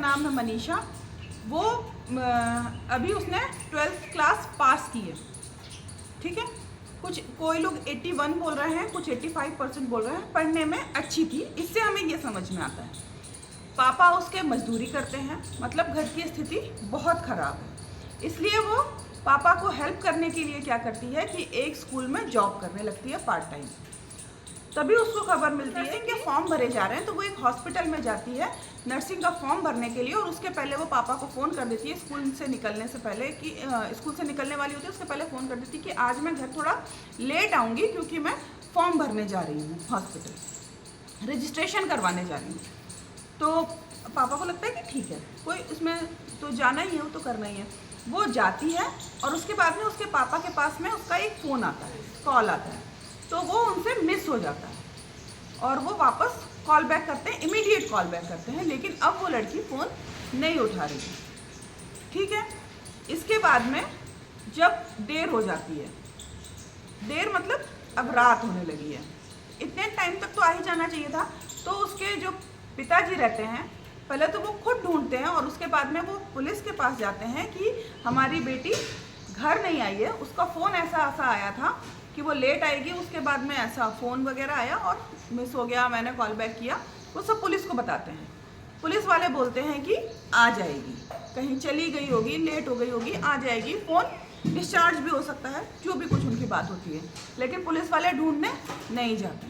नाम है मनीषा। वो अभी उसने 12th क्लास पास की है, ठीक है। कुछ कोई लोग 81 बोल रहे हैं, कुछ 85% बोल रहे हैं। पढ़ने में अच्छी थी, इससे हमें ये समझ में आता है। पापा उसके मजदूरी करते हैं, मतलब घर की स्थिति बहुत ख़राब है, इसलिए वो पापा को हेल्प करने के लिए क्या करती है कि एक स्कूल में जॉब करने लगती है पार्ट टाइम। तभी उसको खबर मिलती है कि फॉर्म भरे जा रहे हैं, तो वो एक हॉस्पिटल में जाती है नर्सिंग का फॉर्म भरने के लिए। और उसके पहले वो पापा को फ़ोन कर देती है स्कूल से निकलने से पहले, कि स्कूल से निकलने वाली होती है उसके पहले फ़ोन कर देती है कि आज मैं घर थोड़ा लेट आऊँगी क्योंकि मैं फॉर्म भरने जा रही हूँ, हॉस्पिटल रजिस्ट्रेशन करवाने जा रही हूँ। तो पापा को लगता है कि ठीक है, कोई इसमें तो जाना ही है, वो तो करना ही है। वो जाती है और उसके बाद में उसके पापा के पास में उसका एक फ़ोन आता है, कॉल आता है, तो वो उनसे मिस हो जाता है और वो वापस कॉल बैक करते हैं, इमीडिएट कॉल बैक करते हैं, लेकिन अब वो लड़की फ़ोन नहीं उठा रही है, ठीक है। इसके बाद में जब देर हो जाती है, देर मतलब अब रात होने लगी है, इतने टाइम तक तो आ ही जाना चाहिए था। तो उसके जो पिताजी रहते हैं, पहले तो वो खुद ढूंढते हैं और उसके बाद में वो पुलिस के पास जाते हैं कि हमारी बेटी घर नहीं आई है, उसका फ़ोन ऐसा ऐसा आया था कि वो लेट आएगी, उसके बाद में ऐसा फ़ोन वगैरह आया और मिस हो गया, मैंने कॉल बैक किया। वो सब पुलिस को बताते हैं। पुलिस वाले बोलते हैं कि आ जाएगी, कहीं चली गई होगी, लेट हो गई होगी, आ जाएगी, फ़ोन डिस्चार्ज भी हो सकता है, जो भी कुछ उनकी बात होती है। लेकिन पुलिस वाले ढूंढने नहीं जाते,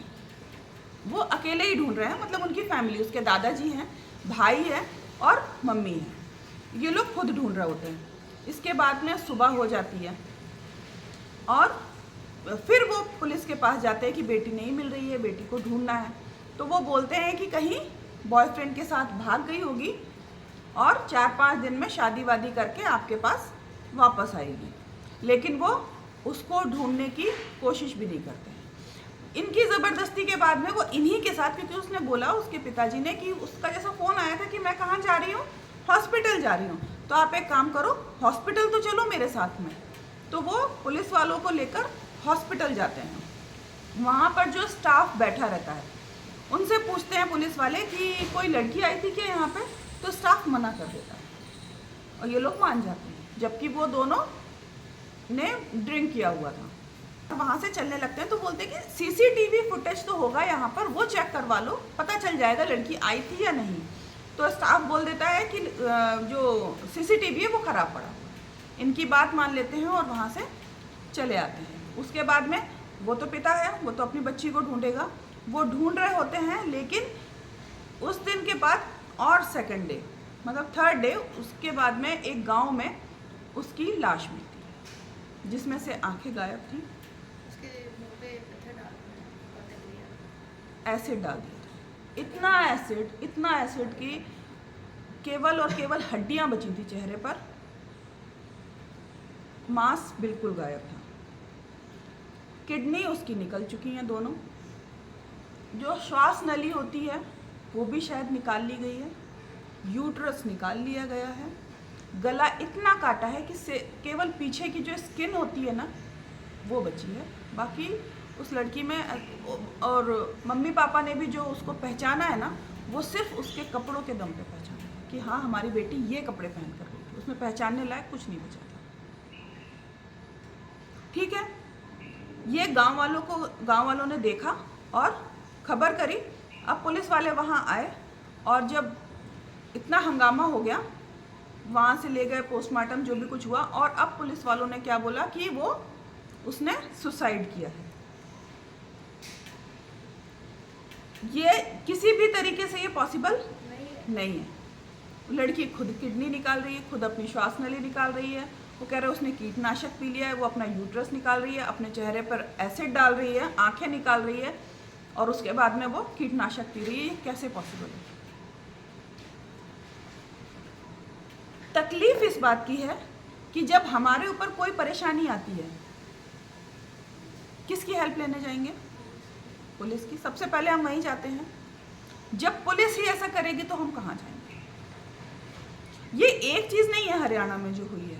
वो अकेले ही ढूंढ रहे हैं, मतलब उनकी फैमिली, उसके दादाजी हैं, भाई है और मम्मी है, ये लोग खुद ढूंढ रहे होते हैं। इसके बाद में सुबह हो जाती है और फिर वो पुलिस के पास जाते हैं कि बेटी नहीं मिल रही है, बेटी को ढूंढना है। तो वो बोलते हैं कि कहीं बॉयफ्रेंड के साथ भाग गई होगी और 4-5 दिन में शादी वादी करके आपके पास वापस आएगी, लेकिन वो उसको ढूंढने की कोशिश भी नहीं करते हैं। इनकी ज़बरदस्ती के बाद में वो इन्हीं के साथ, क्योंकि उसने बोला उसके पिताजी ने कि उसका जैसा फ़ोन आया था कि मैं कहाँ जा रही हूँ, हॉस्पिटल जा रही हूँ, तो आप एक काम करो, हॉस्पिटल तो चलो मेरे साथ में। तो वो पुलिस वालों को लेकर हॉस्पिटल जाते हैं। वहाँ पर जो स्टाफ बैठा रहता है उनसे पूछते हैं पुलिस वाले कि कोई लड़की आई थी क्या यहाँ पे, तो स्टाफ मना कर देता है और ये लोग मान जाते हैं, जबकि वो दोनों ने ड्रिंक किया हुआ था। वहाँ से चलने लगते हैं तो बोलते हैं कि सीसीटीवी फुटेज तो होगा यहाँ पर, वो चेक करवा लो, पता चल जाएगा लड़की आई थी या नहीं। तो स्टाफ बोल देता है कि जो सीसीटीवी है वो ख़राब पड़ा हुआ। इनकी बात मान लेते हैं और वहाँ से चले आते हैं। उसके बाद में वो तो पिता है, वो तो अपनी बच्ची को ढूंढेगा, वो ढूंढ रहे होते हैं। लेकिन उस दिन के बाद और सेकंड डे, मतलब थर्ड डे, उसके बाद में एक गाँव में उसकी लाश मिलती, जिसमें से आँखें गायब थी, एसिड डाल दिया था, इतना एसिड कि केवल और केवल हड्डियां बची थी चेहरे पर, मांस बिल्कुल गायब था। किडनी उसकी निकल चुकी हैं दोनों, जो श्वास नली होती है वो भी शायद निकाल ली गई है, यूट्रस निकाल लिया गया है, गला इतना काटा है कि केवल पीछे की जो स्किन होती है ना वो बची है। बाकी उस लड़की में, और मम्मी पापा ने भी जो उसको पहचाना है ना, वो सिर्फ उसके कपड़ों के दम पे पहचाना कि हाँ हमारी बेटी ये कपड़े पहन कर गई थी, उसमें पहचानने लायक कुछ नहीं बचा था, ठीक है। ये गांव वालों ने देखा और खबर करी। अब पुलिस वाले वहाँ आए और जब इतना हंगामा हो गया, वहाँ से ले गए पोस्टमार्टम, जो भी कुछ हुआ। और अब पुलिस वालों ने क्या बोला कि उसने सुसाइड किया है। ये किसी भी तरीके से ये पॉसिबल नहीं है। लड़की खुद किडनी निकाल रही है, खुद अपनी श्वास नली निकाल रही है, वो कह रहे हैं उसने कीटनाशक पी लिया है, वो अपना यूट्रस निकाल रही है, अपने चेहरे पर एसिड डाल रही है, आंखें निकाल रही है और उसके बाद में वो कीटनाशक पी रही है। कैसे पॉसिबल है? तकलीफ इस बात की है कि जब हमारे ऊपर कोई परेशानी आती है, किसकी हेल्प लेने जाएंगे? पुलिस की। सबसे पहले हम वहीं जाते हैं। जब पुलिस ही ऐसा करेगी तो हम कहाँ जाएंगे? ये एक चीज़ नहीं है हरियाणा में जो हुई है।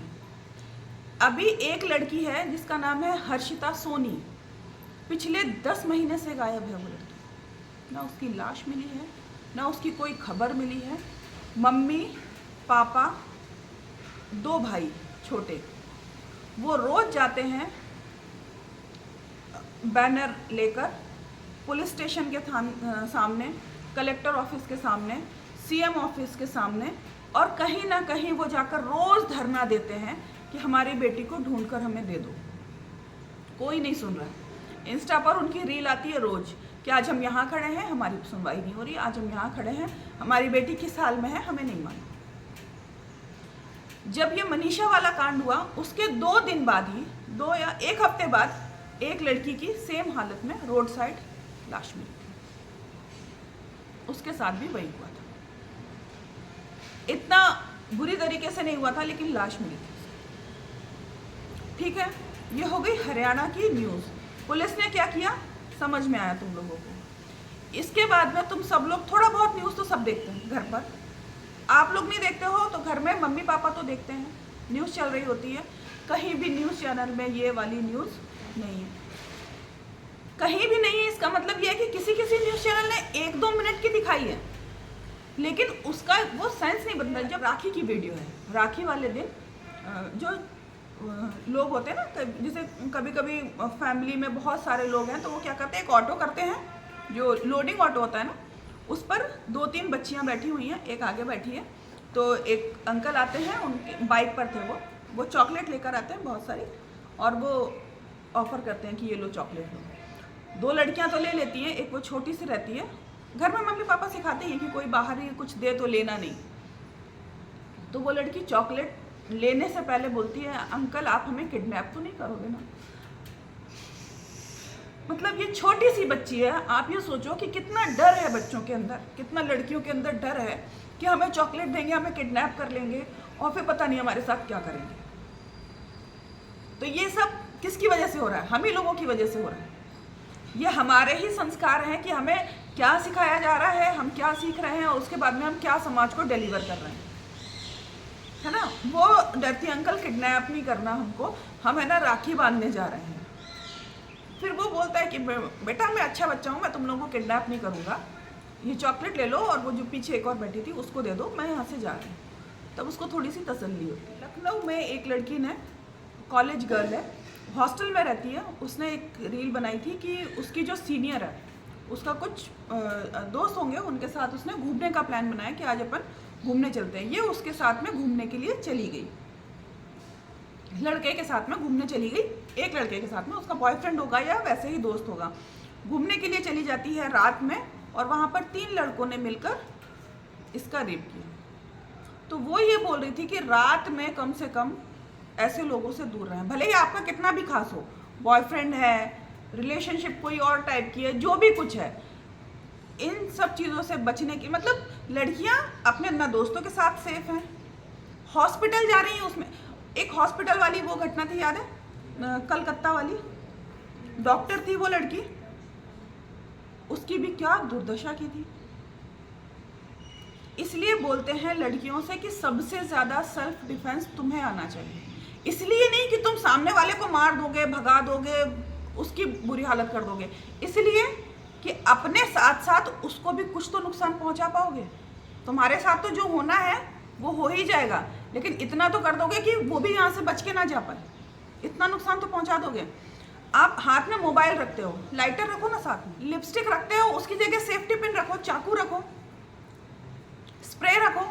अभी एक लड़की है जिसका नाम है हर्षिता सोनी, पिछले 10 महीने से गायब है वो लड़की। ना उसकी लाश मिली है, ना उसकी कोई खबर मिली है। मम्मी पापा, 2 भाई छोटे, वो रोज जाते हैं बैनर लेकर पुलिस स्टेशन के सामने, कलेक्टर ऑफिस के सामने, सीएम ऑफिस के सामने, और कहीं ना कहीं वो जाकर रोज धरना देते हैं कि हमारी बेटी को ढूंढकर हमें दे दो। कोई नहीं सुन रहा है। इंस्टा पर उनकी रील आती है रोज कि आज हम यहाँ खड़े हैं, हमारी सुनवाई नहीं हो रही, आज हम यहाँ खड़े हैं, हमारी बेटी किस हाल में है, हमें नहीं मालूम। जब ये मनीषा वाला कांड हुआ उसके 2 दिन बाद ही, 2 या 1 हफ्ते बाद, एक लड़की की सेम हालत में रोड साइड लाश मिली। उसके साथ भी वही हुआ था। इतना बुरी तरीके से नहीं हुआ था, लेकिन लाश मिली थी। ठीक है, ये हो गई हरियाणा की न्यूज़। पुलिस ने क्या किया समझ में आया तुम लोगों को। इसके बाद में तुम सब लोग थोड़ा बहुत न्यूज़ तो सब देखते हैं घर पर। आप लोग नहीं देखते हो तो घर में मम्मी पापा तो देखते हैं, न्यूज़ चल रही होती है। कहीं भी न्यूज़ चैनल में ये वाली न्यूज़ नहीं है, कहीं भी नहीं है। इसका मतलब ये है कि किसी न्यूज़ चैनल ने 1-2 मिनट की दिखाई है, लेकिन उसका वो सेंस नहीं बनता। जब राखी की वीडियो है, राखी वाले दिन जो लोग होते हैं ना, जैसे कभी कभी फैमिली में बहुत सारे लोग हैं तो वो क्या करते हैं, एक ऑटो करते हैं, जो लोडिंग ऑटो होता है ना, उस पर 2-3 बच्चियां बैठी हुई हैं, एक आगे बैठी है। तो एक अंकल आते हैं, उनके बाइक पर थे वो चॉकलेट लेकर आते हैं बहुत सारी, और वो ऑफ़र करते हैं कि ये लो चॉकलेट लो। 2 लड़कियां तो ले लेती हैं, एक वो छोटी सी रहती है। घर में मम्मी पापा सिखाते हैं कि कोई बाहर ही कुछ दे तो लेना नहीं। तो वो लड़की चॉकलेट लेने से पहले बोलती है, अंकल आप हमें किडनैप तो नहीं करोगे ना। मतलब ये छोटी सी बच्ची है, आप ये सोचो कि कितना डर है बच्चों के अंदर, कितना लड़कियों के अंदर डर है कि हमें चॉकलेट देंगे, हमें किडनैप कर लेंगे और फिर पता नहीं हमारे साथ क्या करेंगे। तो ये सब किसकी वजह से हो रहा है? हम ही लोगों की वजह से हो रहा है। ये हमारे ही संस्कार हैं कि हमें क्या सिखाया जा रहा है, हम क्या सीख रहे हैं, और उसके बाद में हम क्या समाज को डिलीवर कर रहे हैं, है ना। वो डरती अंकल किडनैप नहीं करना हमको, हम है ना राखी बांधने जा रहे हैं। फिर वो बोलता है कि बेटा मैं अच्छा बच्चा हूँ, मैं तुम लोगों को किडनैप नहीं करूँगा, ये चॉकलेट ले लो और वो जो पीछे एक और बैठी थी उसको दे दो, मैं यहाँ से जा रही हूँ। तब उसको थोड़ी सी तसल्ली होती है। लखनऊ में एक लड़की ने, कॉलेज गर्ल है, हॉस्टल में रहती है, उसने एक रील बनाई थी कि उसकी जो सीनियर है उसका कुछ दोस्त होंगे, उनके साथ उसने घूमने का प्लान बनाया कि आज अपन घूमने चलते हैं। ये उसके साथ में घूमने के लिए चली गई, लड़के के साथ में घूमने चली गई, एक लड़के के साथ में, उसका बॉयफ्रेंड होगा या वैसे ही दोस्त होगा। घूमने के लिए चली जाती है रात में, और वहाँ पर 3 लड़कों ने मिलकर इसका रेप किया। तो वो ये बोल रही थी कि रात में कम से कम ऐसे लोगों से दूर रहें, भले ही आपका कितना भी खास हो, बॉयफ्रेंड है, रिलेशनशिप कोई और टाइप की है, जो भी कुछ है, इन सब चीज़ों से बचने की। मतलब लड़कियां अपने ना दोस्तों के साथ सेफ हैं, हॉस्पिटल जा रही हैं, उसमें एक हॉस्पिटल वाली वो घटना थी, याद है, कलकत्ता वाली, डॉक्टर थी वो लड़की, उसकी भी क्या दुर्दशा की थी। इसलिए बोलते हैं लड़कियों से कि सबसे ज़्यादा सेल्फ डिफेंस तुम्हें आना चाहिए। इसलिए नहीं कि तुम सामने वाले को मार दोगे, भगा दोगे, उसकी बुरी हालत कर दोगे, इसलिए कि अपने साथ साथ उसको भी कुछ तो नुकसान पहुंचा पाओगे। तुम्हारे साथ तो जो होना है वो हो ही जाएगा, लेकिन इतना तो कर दोगे कि वो भी यहाँ से बच के ना जा पाए, इतना नुकसान तो पहुंचा दोगे। आप हाथ में मोबाइल रखते हो, लाइटर रखो ना साथ में, लिपस्टिक रखते हो, उसकी जगह सेफ्टी पिन रखो, चाकू रखो, स्प्रे रखो,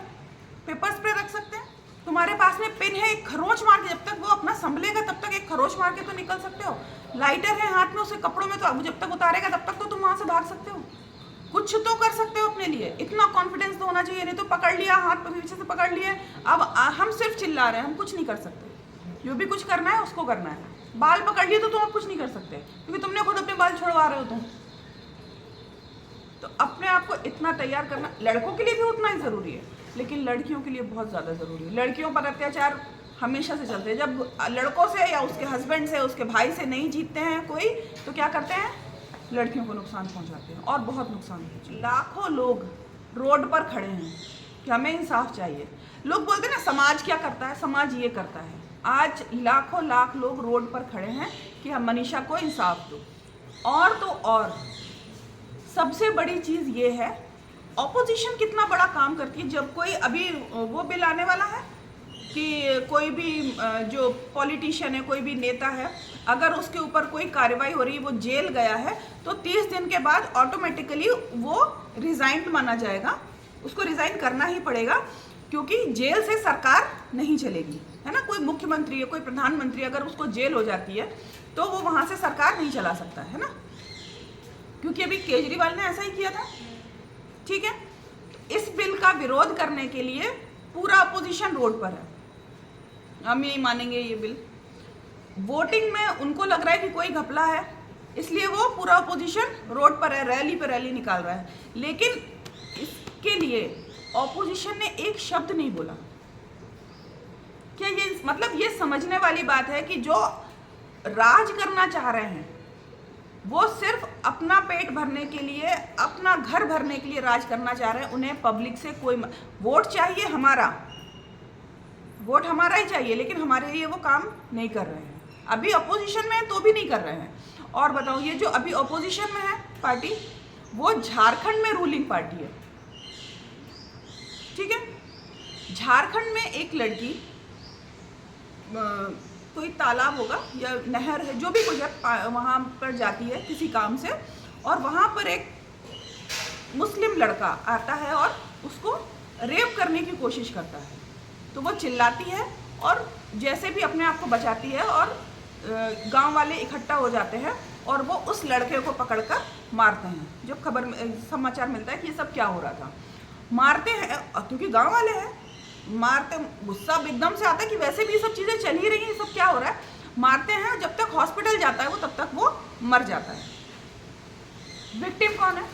पेपर स्प्रे रख सकते हैं। तुम्हारे पास में पिन है, एक खरोच मार के, जब तक वो अपना संभलेगा तब तक एक खरोच मार के तो निकल सकते हो। लाइटर है हाथ में, उसे कपड़ों में, तो जब तक उतारेगा तब तक तो तुम वहां से भाग सकते हो, कुछ तो कर सकते हो अपने लिए। इतना कॉन्फिडेंस तो होना चाहिए, नहीं तो पकड़ लिया, हाथ पर पीछे से पकड़ लिए, अब हम सिर्फ चिल्ला रहे हैं, हम कुछ नहीं कर सकते। जो भी कुछ करना है उसको करना है। बाल पकड़ लिए तो तुम अब कुछ नहीं कर सकते, क्योंकि तुमने खुद अपने बाल छुड़वा रहे हो तुम। तो अपने आप को इतना तैयार करना लड़कों के लिए भी उतना ही ज़रूरी है, लेकिन लड़कियों के लिए बहुत ज़्यादा ज़रूरी है। लड़कियों पर अत्याचार हमेशा से चलते हैं। जब लड़कों से या उसके हस्बैंड से, उसके भाई से नहीं जीतते हैं कोई, तो क्या करते हैं, लड़कियों को नुकसान पहुंचाते हैं, और बहुत नुकसान पहुंचाते हैं। लाखों लोग रोड पर खड़े हैं कि हमें इंसाफ चाहिए। लोग बोलते हैं ना समाज क्या करता है, समाज ये करता है। आज लाखों लाख लोग रोड पर खड़े हैं कि हम मनीषा को इंसाफ दो। और तो और सबसे बड़ी चीज़ ये है, ऑपोजिशन कितना बड़ा काम करती है। जब कोई अभी वो बिल आने वाला है कि कोई भी जो पॉलिटिशियन है, कोई भी नेता है, अगर उसके ऊपर कोई कार्रवाई हो रही है, वो जेल गया है, तो 30 दिन के बाद ऑटोमेटिकली वो रिजाइंड माना जाएगा, उसको रिजाइन करना ही पड़ेगा, क्योंकि जेल से सरकार नहीं चलेगी, है ना। कोई मुख्यमंत्री है, कोई प्रधानमंत्री, अगर उसको जेल हो जाती है तो वो वहाँ से सरकार नहीं चला सकता, है ना, क्योंकि अभी केजरीवाल ने ऐसा ही किया था। ठीक है, इस बिल का विरोध करने के लिए पूरा अपोजिशन रोड पर है। हम यही मानेंगे ये बिल। वोटिंग में उनको लग रहा है कि कोई घपला है, इसलिए वो पूरा अपोजिशन रोड पर है, रैली पर रैली निकाल रहा है। लेकिन इसके लिए ऑपोजिशन ने एक शब्द नहीं बोला। क्या ये मतलब, ये समझने वाली बात है कि जो राज करना चाह रहे हैं वो सिर्फ अपना पेट भरने के लिए, अपना घर भरने के लिए राज करना चाह रहे हैं। उन्हें पब्लिक से कोई वोट चाहिए, हमारा वोट हमारा ही चाहिए, लेकिन हमारे लिए वो काम नहीं कर रहे हैं। अभी अपोजिशन में है तो भी नहीं कर रहे हैं। और बताओ, ये जो अभी अपोजिशन में है पार्टी, वो झारखंड में रूलिंग पार्टी है। ठीक है, झारखंड में एक लड़की कोई तालाब होगा या नहर है, जो भी कुछ है, वहाँ पर जाती है किसी काम से, और वहाँ पर एक मुस्लिम लड़का आता है और उसको रेप करने की कोशिश करता है। तो वो चिल्लाती है और जैसे भी अपने आप को बचाती है, और गांव वाले इकट्ठा हो जाते हैं और वो उस लड़के को पकड़कर मारते हैं। जब समाचार मिलता है कि ये सब क्या हो रहा था, मारते हैं, क्योंकि गांव वाले हैं, मारते, गुस्सा एकदम से आता है कि वैसे भी ये सब चीज़ें चल ही रही हैं, सब क्या हो रहा है, मारते हैं। जब तक हॉस्पिटल जाता है वो, तब तक वो मर जाता है। विक्टिम कौन है?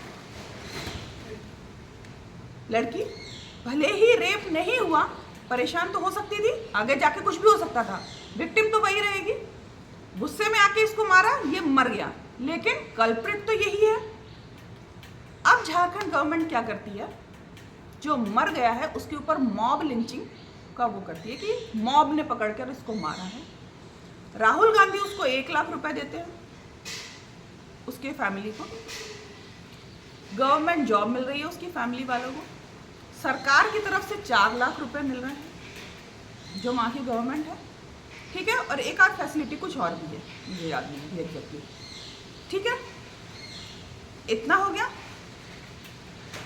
लड़की। भले ही रेप नहीं हुआ, परेशान तो हो सकती थी, आगे जाके कुछ भी हो सकता था, विक्टिम तो वही रहेगी। गुस्से में आके इसको मारा, ये मर गया, लेकिन कल्प्रिट तो यही है। अब झारखंड गवर्नमेंट क्या करती है, जो मर गया है उसके ऊपर मॉब लिंचिंग का वो करती है कि मॉब ने पकड़कर इसको मारा है। राहुल गांधी उसको 1 लाख रुपए देते हैं, उसके फैमिली को। गवर्नमेंट जॉब मिल रही है उसकी फैमिली वालों को। सरकार की तरफ से 4 लाख रुपए मिल रहे हैं, जो वहाँ की गवर्नमेंट है। ठीक है, और एक आध फैसिलिटी कुछ और भी है, मुझे याद नहीं है एग्जैक्टली। ठीक है, इतना हो गया।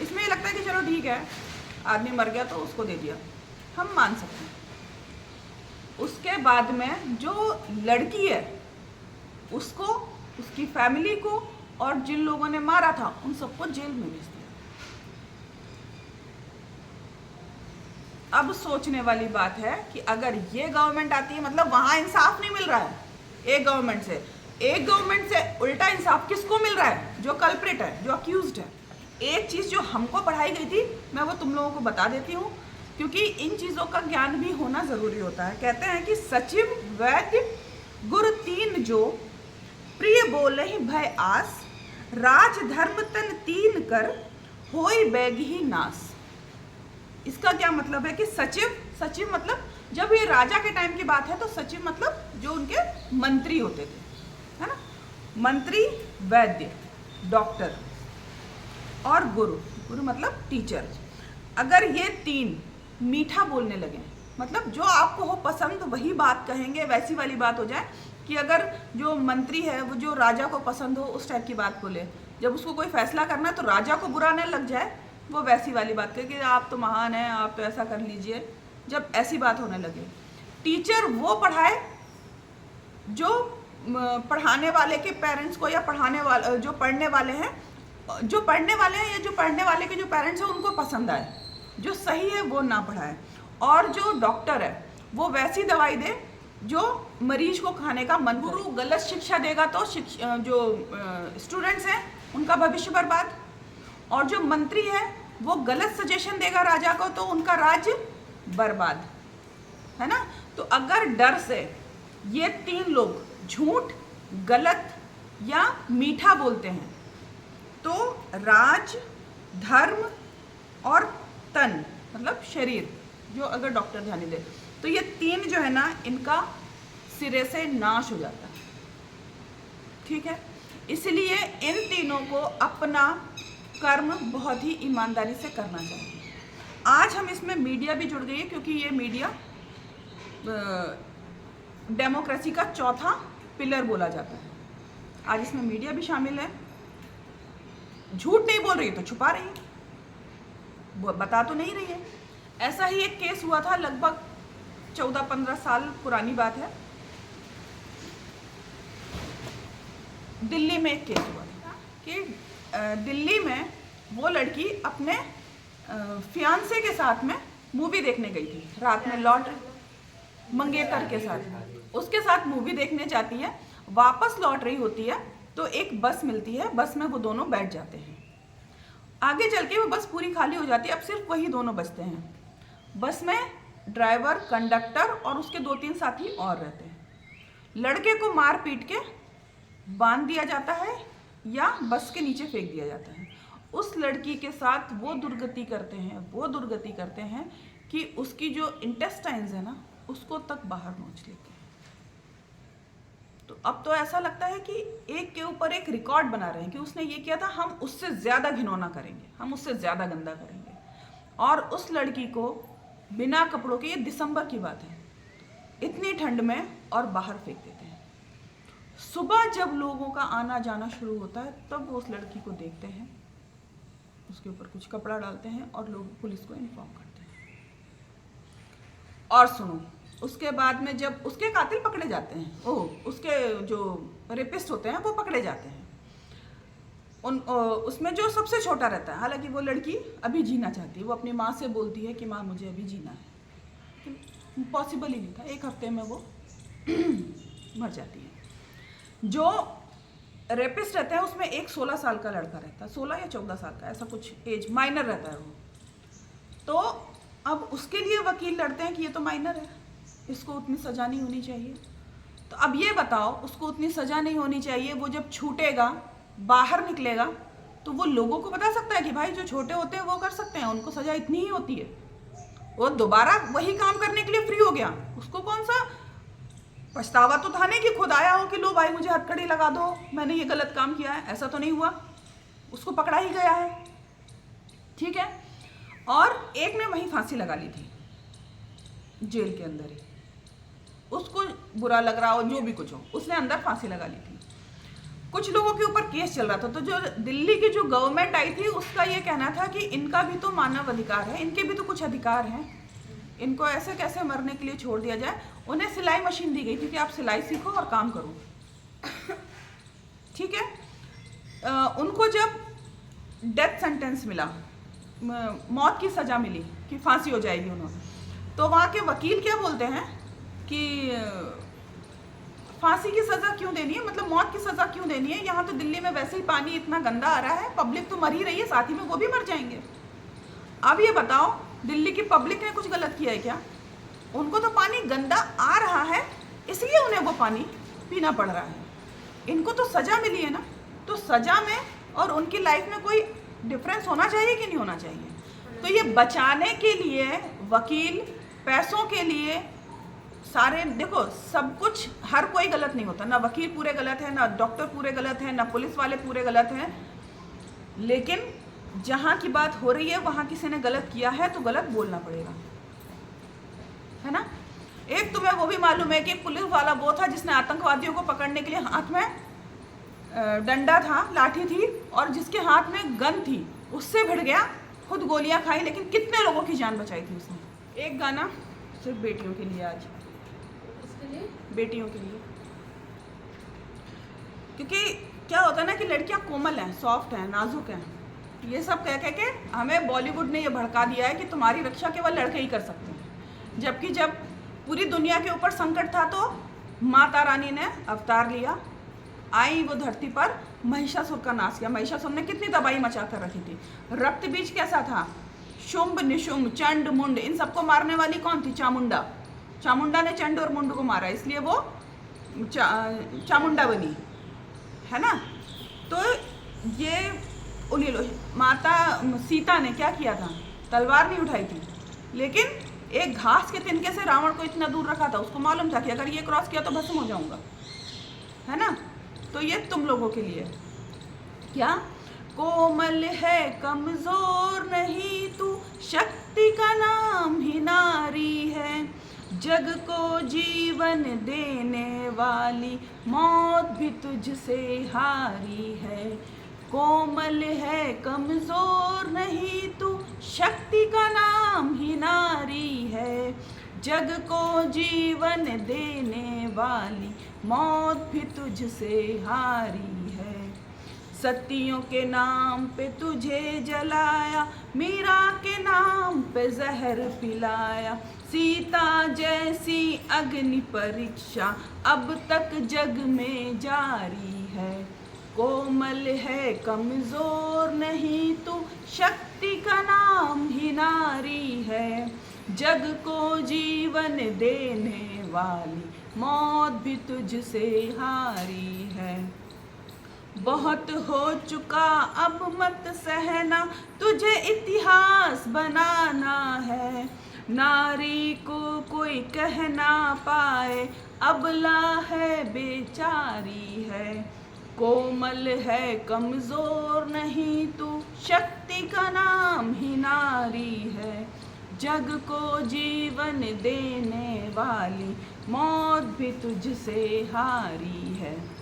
इसमें ये लगता है कि चलो ठीक है, आदमी मर गया तो उसको दे दिया, हम मान सकते हैं। उसके बाद में जो लड़की है उसको, उसकी फैमिली को, और जिन लोगों ने मारा था उन सबको जेल में भेज दिया। अब सोचने वाली बात है कि अगर ये गवर्नमेंट आती है, मतलब वहां इंसाफ नहीं मिल रहा है एक गवर्नमेंट से उल्टा इंसाफ किसको मिल रहा है? जो कल्प्रिट है, जो अक्यूज्ड है। एक चीज़ जो हमको पढ़ाई गई थी, मैं वो तुम लोगों को बता देती हूँ, क्योंकि इन चीज़ों का ज्ञान भी होना ज़रूरी होता है। कहते हैं कि सचिव वैद्य गुर तीन जो, प्रिय बोलहि भय आस, राज धर्म तन तीन कर, होई बैगही नास। इसका क्या मतलब है कि सचिव मतलब, जब ये राजा के टाइम की बात है तो सचिव मतलब जो उनके मंत्री होते थे, है ना। मंत्री, वैद्य, डॉक्टर, और गुरु मतलब टीचर। अगर ये तीन मीठा बोलने लगे, मतलब जो आपको हो पसंद वही बात कहेंगे, वैसी वाली बात हो जाए कि अगर जो मंत्री है वो जो राजा को पसंद हो उस टाइप की बात बोले, जब उसको कोई फैसला करना है तो राजा को बुरा न लग जाए, वो वैसी वाली बात कहे कि आप तो महान हैं, आप तो ऐसा कर लीजिए, जब ऐसी बात होने लगे। टीचर वो पढ़ाए जो पढ़ाने वाले के पेरेंट्स को, या पढ़ाने वाले जो पढ़ने वाले हैं या जो पढ़ने वाले के जो पेरेंट्स हैं उनको पसंद आए, जो सही है वो ना पढ़ाए। और जो डॉक्टर है वो वैसी दवाई दे जो मरीज को खाने का मन। गुरु गलत शिक्षा देगा तो जो स्टूडेंट्स हैं उनका भविष्य बर्बाद, और जो मंत्री है वो गलत सजेशन देगा राजा को तो उनका राज्य बर्बाद, है ना। तो अगर डर से ये तीन लोग झूठ, गलत या मीठा बोलते हैं तो राज, धर्म और तन मतलब शरीर, जो अगर डॉक्टर ध्यान दे तो ये तीन जो है ना, इनका सिरे से नाश हो जाता है। ठीक है, इसलिए इन तीनों को अपना कर्म बहुत ही ईमानदारी से करना चाहिए। आज हम इसमें मीडिया भी जुड़ गई है, क्योंकि ये मीडिया डेमोक्रेसी का चौथा पिलर बोला जाता है। आज इसमें मीडिया भी शामिल है। झूठ नहीं बोल रही है तो छुपा रही है, वो बता तो नहीं रही है। ऐसा ही एक केस हुआ था, लगभग 14-15 साल पुरानी बात है। दिल्ली में एक केस हुआ था कि दिल्ली में वो लड़की अपने फियांसे के साथ में मूवी देखने गई थी। रात में लौट मंगेतर के साथ उसके साथ मूवी देखने जाती है, वापस लौट रही होती है तो एक बस मिलती है, बस में वो दोनों बैठ जाते हैं। आगे चल के वो बस पूरी खाली हो जाती है, अब सिर्फ वही दोनों बचते हैं। बस में ड्राइवर, कंडक्टर और उसके 2-3 साथी और रहते हैं। लड़के को मार पीट के बांध दिया जाता है या बस के नीचे फेंक दिया जाता है। उस लड़की के साथ वो दुर्गति करते हैं कि उसकी जो इंटेस्टाइन्स है ना, उसको तक बाहर नोच लेते हैं। तो अब तो ऐसा लगता है कि एक के ऊपर एक रिकॉर्ड बना रहे हैं कि उसने ये किया था, हम उससे ज़्यादा घिनौना करेंगे, हम उससे ज़्यादा गंदा करेंगे। और उस लड़की को बिना कपड़ों के, ये दिसंबर की बात है, इतनी ठंड में और बाहर फेंक देते हैं। सुबह जब लोगों का आना जाना शुरू होता है तब वो उस लड़की को देखते हैं, उसके ऊपर कुछ कपड़ा डालते हैं और लोग पुलिस को इन्फॉर्म करते हैं। और सुनो, उसके बाद में जब उसके कातिल पकड़े जाते हैं, उसके जो रेपिस्ट होते हैं वो पकड़े जाते हैं, उसमें जो सबसे छोटा रहता है, हालांकि वो लड़की अभी जीना चाहती है, वो अपनी माँ से बोलती है कि माँ मुझे अभी जीना है, पॉसिबल ही नहीं था, 1 हफ्ते में वो मर जाती है। जो रेपिस्ट रहता है उसमें एक 16 साल का लड़का रहता है, 16 या 14 साल का, ऐसा कुछ एज, माइनर रहता है वो। तो अब उसके लिए वकील लड़ते हैं कि ये तो माइनर है, इसको उतनी सज़ा नहीं होनी चाहिए। तो अब ये बताओ, उसको उतनी सज़ा नहीं होनी चाहिए, वो जब छूटेगा, बाहर निकलेगा, तो वो लोगों को बता सकता है कि भाई जो छोटे होते हैं वो कर सकते हैं, उनको सज़ा इतनी ही होती है। वो दोबारा वही काम करने के लिए फ्री हो गया, उसको कौन सा पछतावा तो था नहीं कि खुद आया हो कि लो भाई मुझे हथकड़ी लगा दो, मैंने ये गलत काम किया है, ऐसा तो नहीं हुआ। उसको पकड़ा ही गया है, ठीक है। और एक ने वहीं फांसी लगा ली थी, जेल के अंदर ही, उसको बुरा लग रहा हो, जो भी कुछ हो, उसने अंदर फांसी लगा ली थी। कुछ लोगों के ऊपर केस चल रहा था, तो जो दिल्ली की जो गवर्नमेंट आई थी उसका ये कहना था कि इनका भी तो मानव अधिकार है, इनके भी तो कुछ अधिकार हैं, इनको ऐसे कैसे मरने के लिए छोड़ दिया जाए। उन्हें सिलाई मशीन दी गई थी कि आप सिलाई सीखो और काम करो, ठीक है। उनको जब डेथ सेंटेंस मिला, मौत की सज़ा मिली कि फांसी हो जाएगी उन्होंने, तो वहाँ के वकील क्या बोलते हैं कि फांसी की सज़ा क्यों देनी है, मतलब मौत की सज़ा क्यों देनी है, यहाँ तो दिल्ली में वैसे ही पानी इतना गंदा आ रहा है, पब्लिक तो मर ही रही है, साथ ही में वो भी मर जाएंगे। अब ये बताओ, दिल्ली की पब्लिक ने कुछ गलत किया है क्या? उनको तो पानी गंदा आ रहा है, इसलिए उन्हें वो पानी पीना पड़ रहा है। इनको तो सज़ा मिली है ना, तो सज़ा में और उनकी लाइफ में कोई डिफरेंस होना चाहिए कि नहीं होना चाहिए? तो ये बचाने के लिए वकील, पैसों के लिए सारे, देखो सब कुछ, हर कोई गलत नहीं होता, ना वकील पूरे गलत है, ना डॉक्टर पूरे गलत है, ना पुलिस वाले पूरे गलत हैं, लेकिन जहाँ की बात हो रही है वहाँ किसी ने गलत किया है तो गलत बोलना पड़ेगा, है ना। एक तुम्हें वो भी मालूम है कि पुलिस वाला वो था जिसने आतंकवादियों को पकड़ने के लिए हाथ में डंडा था, लाठी थी, और जिसके हाथ में गन थी, उससे भिड़ गया, खुद गोलियां खाई, लेकिन कितने लोगों की जान बचाई थी उसने। एक गाना सिर्फ बेटियों के लिए, आज बेटियों के लिए, क्योंकि क्या होता है ना कि लड़कियां कोमल हैं, सॉफ्ट हैं, नाजुक हैं। ये सब कह कह के हमें बॉलीवुड ने ये भड़का दिया है कि तुम्हारी रक्षा केवल लड़के ही कर सकते हैं, जबकि जब पूरी दुनिया के ऊपर संकट था तो माता रानी ने अवतार लिया, आई वो धरती पर, महिषासुर का नाश किया। महिषासुर ने कितनी तबाही मचा कर रखी थी। रक्त बीज कैसा था, शुंभ निशुंभ चंड मुंड, इन सबको मारने वाली कौन थी? चामुंडा। चामुंडा ने चंड और मुंड को मारा, इसलिए वो चामुंडा बनी, है ना। तो ये उन्हीं माता सीता ने क्या किया था, तलवार नहीं उठाई थी, लेकिन एक घास के तिनके से रावण को इतना दूर रखा था, उसको मालूम था कि अगर ये क्रॉस किया तो भस्म हो जाऊंगा, है ना। तो ये तुम लोगों के लिए क्या, कोमल है कमजोर नहीं तू, शक्ति का नाम ही नारी है। जग को जीवन देने वाली, मौत भी तुझसे हारी है। कोमल है कमजोर नहीं तू, शक्ति का नाम ही नारी है। जग को जीवन देने वाली, मौत भी तुझसे हारी है। सतियों के नाम पे तुझे जलाया, मीरा के नाम पे जहर पिलाया। सीता जैसी अग्नि परीक्षा अब तक जग में जारी है। कोमल है कमजोर नहीं तू, शक्ति का नाम ही नारी है। जग को जीवन देने वाली, मौत भी तुझसे हारी है। बहुत हो चुका अब मत सहना, तुझे इतिहास बनाना है। नारी को कोई कह ना पाए, अबला है बेचारी है। कोमल है कमजोर नहीं तू, शक्ति का नाम ही नारी है। जग को जीवन देने वाली, मौत भी तुझसे हारी है।